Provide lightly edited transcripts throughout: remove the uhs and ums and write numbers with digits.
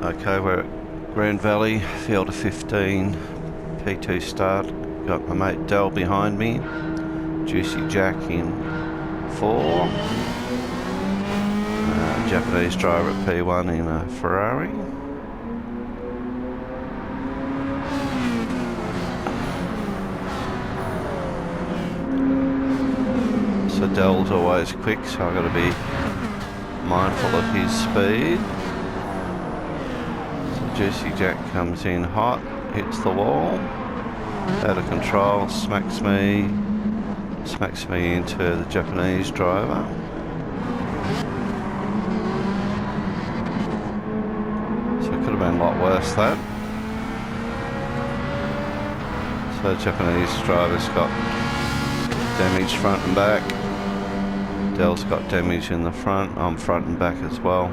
Okay, we're at Grand Valley, field of 15, P2 start. Got my mate Dell behind me, Juicy Jack in 4, Japanese driver at P1 in a Ferrari. So Dell's always quick, so I've got to be mindful of his speed. Juicy Jack comes in hot, hits the wall, out of control, smacks me into the Japanese driver. So it could have been a lot worse, that. So the Japanese driver's got damage front and back. Dell's got damage in the front, I'm front and back as well.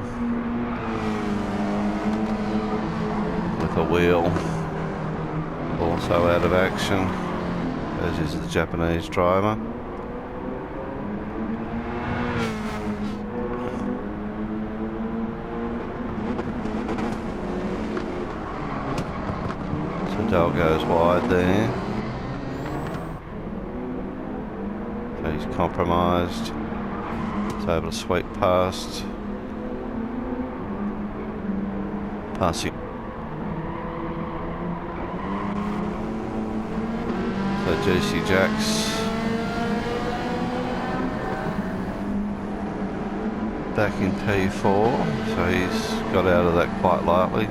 The wheel also out of action, as is the Japanese driver. So Dell goes wide there. So he's compromised. He's able to sweep past. Passing. So Juicy Jack's back in P4, so he's got out of that quite lightly.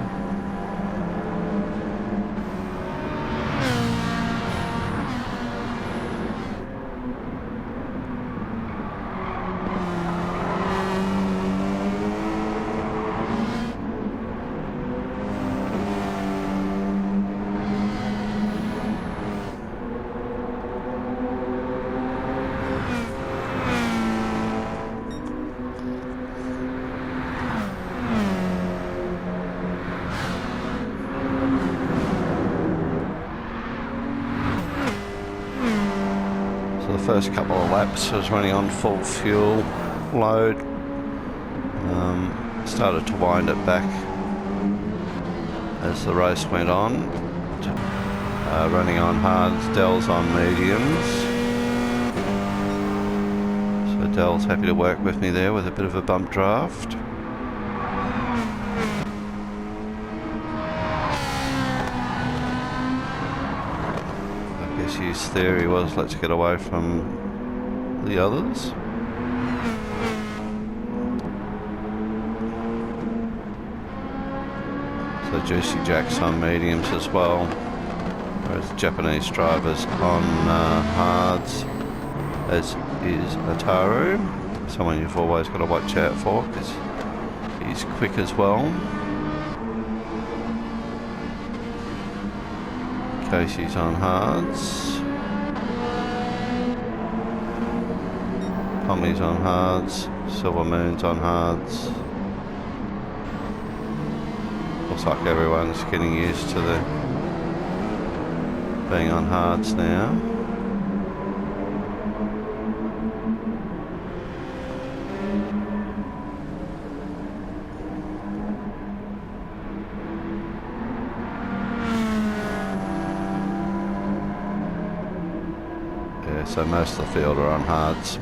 The first couple of laps I was running on full fuel load. Started to wind it back as the race went on. Running on hards, Dell's on mediums. So Dell's happy to work with me there with a bit of a bump draft. His theory was, let's get away from the others. So Juicy Jack's on mediums as well, whereas the Japanese driver's on hards, as is Ataru, someone you've always got to watch out for because he's quick as well. Casey's on hards. Tommy's on hards. Silver Moon's on hards. Looks like everyone's getting used to the being on hards now. So most of the field are on hards.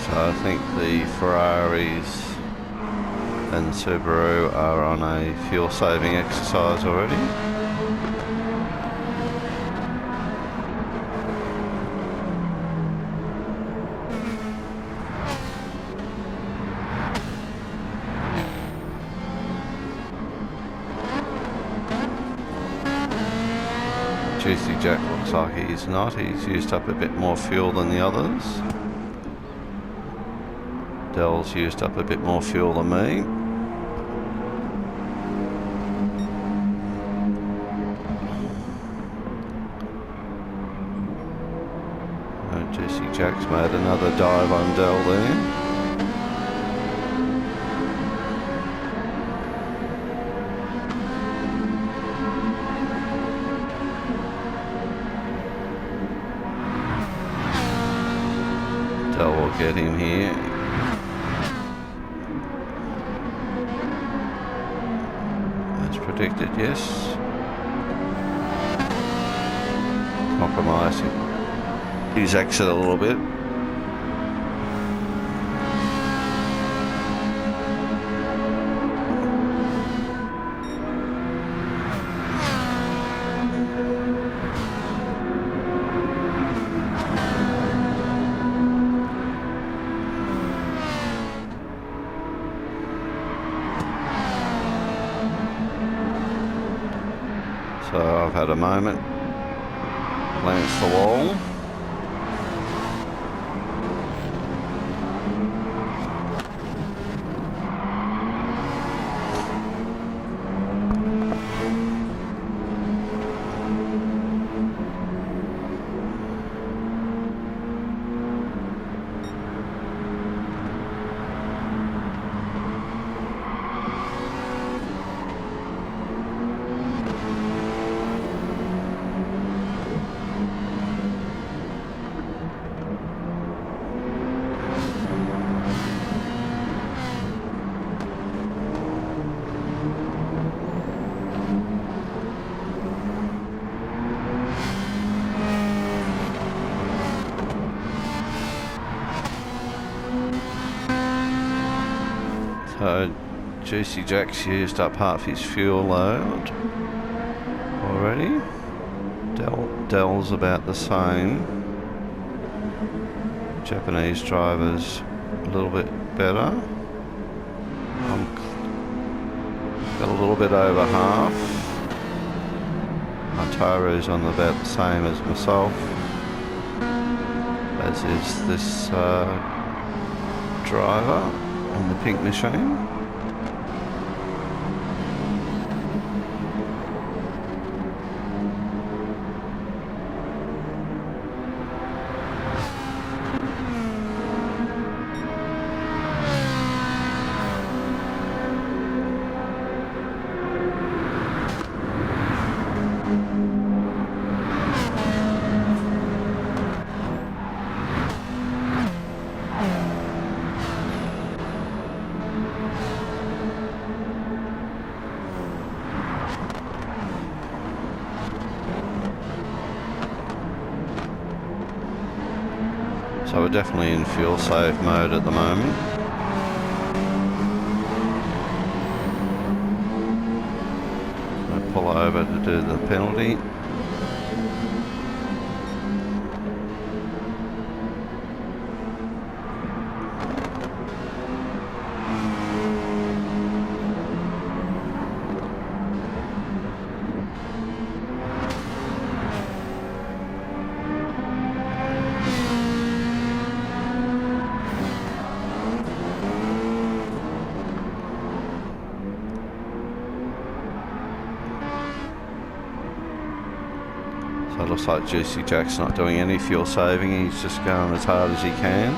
I think the Ferraris and Subaru are on a fuel saving exercise already. Juicy Jack looks like he's not. He's used up a bit more fuel than the others. Dell's used up a bit more fuel than me. Juicy Jack's made another dive on Dell there. Dell will get him here. As predicted, yes. Compromising his exit a little bit. So I've had a moment, glance the wall. So Juicy Jack's used up half his fuel load already. Dell's about the same. Japanese driver's a little bit better. I'm got a little bit over half. Ataru's on about the same as myself, as is this driver on the pink machine. So we're definitely in fuel save mode at the moment. I'll pull over to do the penalty. So it looks like Juicy Jack's not doing any fuel saving, he's just going as hard as he can.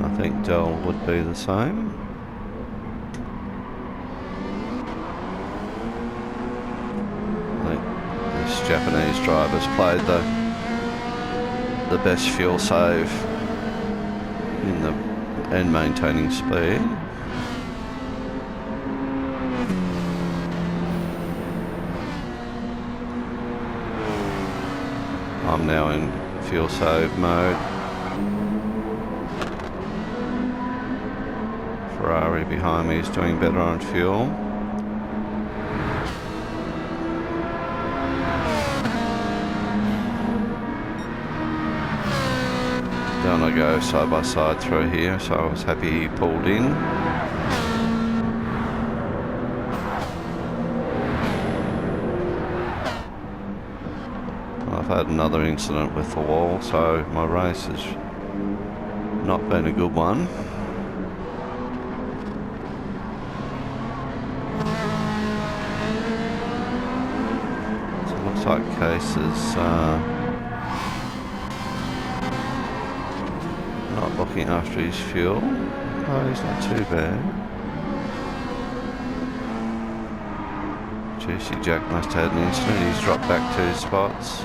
I think Dell would be the same. I think this Japanese driver's played the best fuel save in maintaining speed. I'm now in fuel save mode. Ferrari behind me is doing better on fuel. Don't I go side by side through here, so I was happy he pulled in. had another incident with the wall, so my race has not been a good one. So it looks like Case is not looking after his fuel. Oh, he's not too bad. Juicy Jack must have had an incident. He's dropped back 2 spots.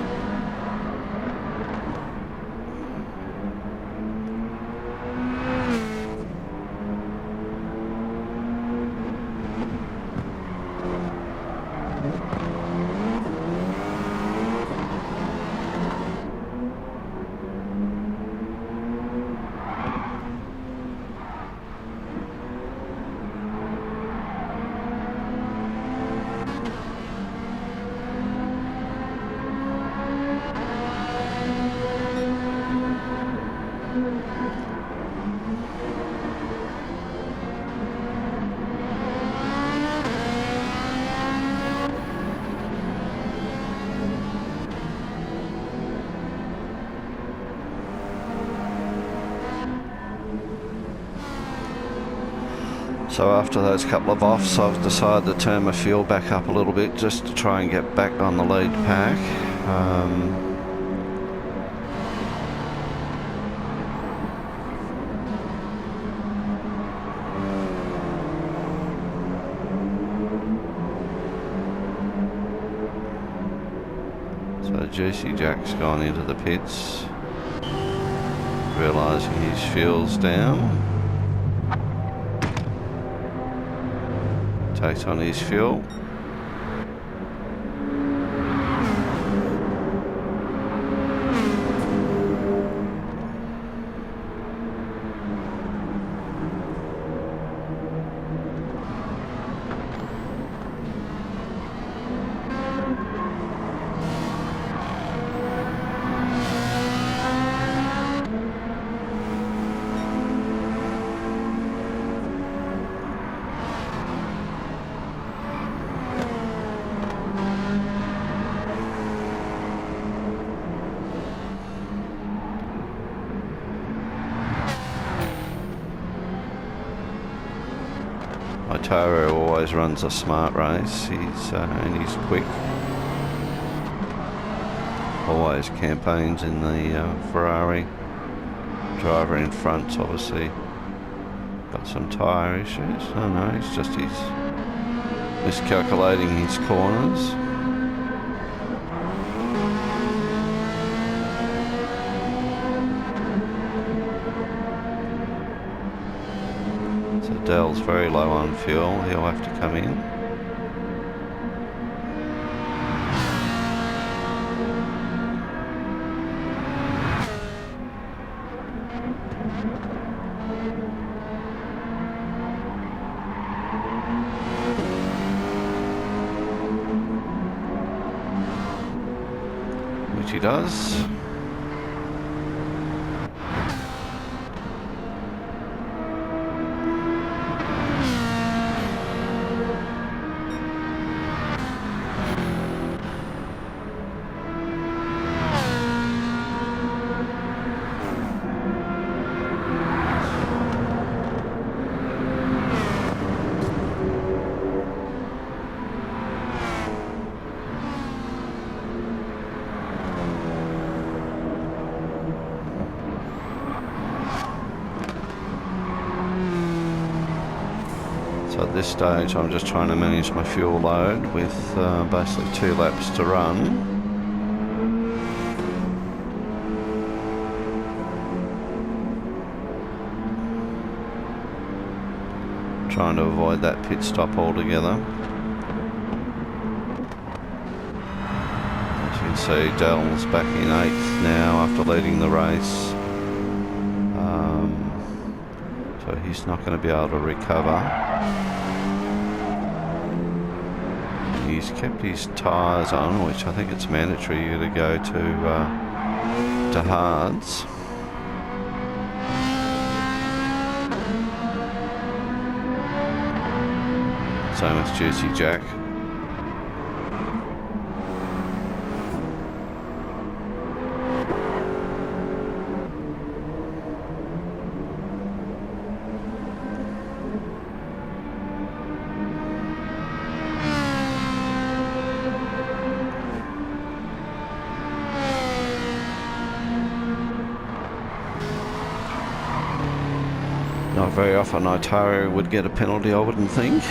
So after those couple of offs, I've decided to turn my fuel back up a little bit just to try and get back on the lead pack. So Juicy Jack's gone into the pits, realising his fuel's down. Takes on his fuel. Taro always runs a smart race. And he's quick. Always campaigns in the Ferrari. Driver in front's obviously got some tyre issues. Oh no, he's miscalculating his corners. Dell's very low on fuel, he'll have to come in. Which he does. So at this stage I'm just trying to manage my fuel load with basically 2 laps to run. Trying to avoid that pit stop altogether. As you can see, Dell's back in 8th now after leading the race. So he's not going to be able to recover. He's kept his tyres on, which I think it's mandatory you to go to hards. Same with Juicy Jack. very often Itaru would get a penalty, I wouldn't think.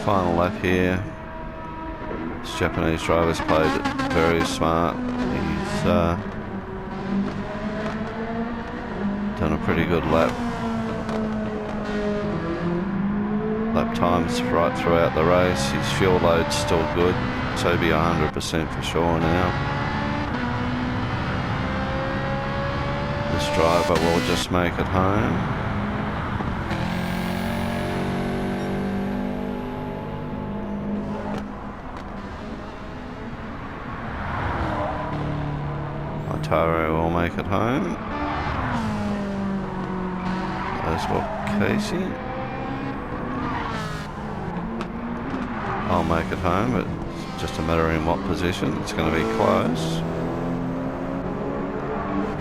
Final lap here. This Japanese driver's played it very smart. He's done a pretty good lap times right throughout the race. His fuel load's still good, so he'll be 100% for sure now. This driver will just make it home. Itaru will make it home, as will Casey. I'll make it home, but it's just a matter in what position. It's going to be close.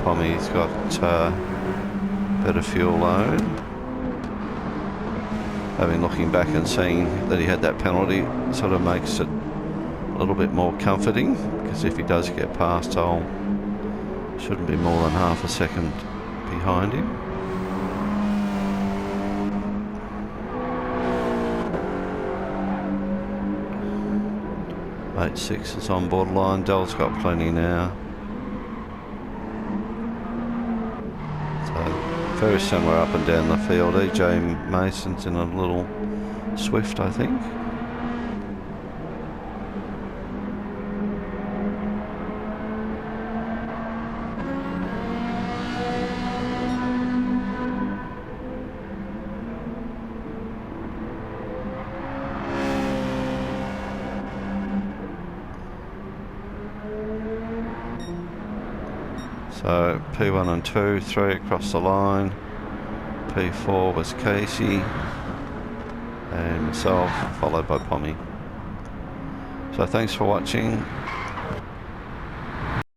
Tommy's got better fuel load. Looking back and seeing that he had that penalty sort of makes it a little bit more comforting, because if he does get past, shouldn't be more than half a second behind him. Eight 6 is on borderline. Dell's got plenty now. So very similar up and down the field. EJ Mason's in a little Swift, I think. So P1 and 2, 3 across the line. P4 was Casey and myself, followed by Pommy. So thanks for watching.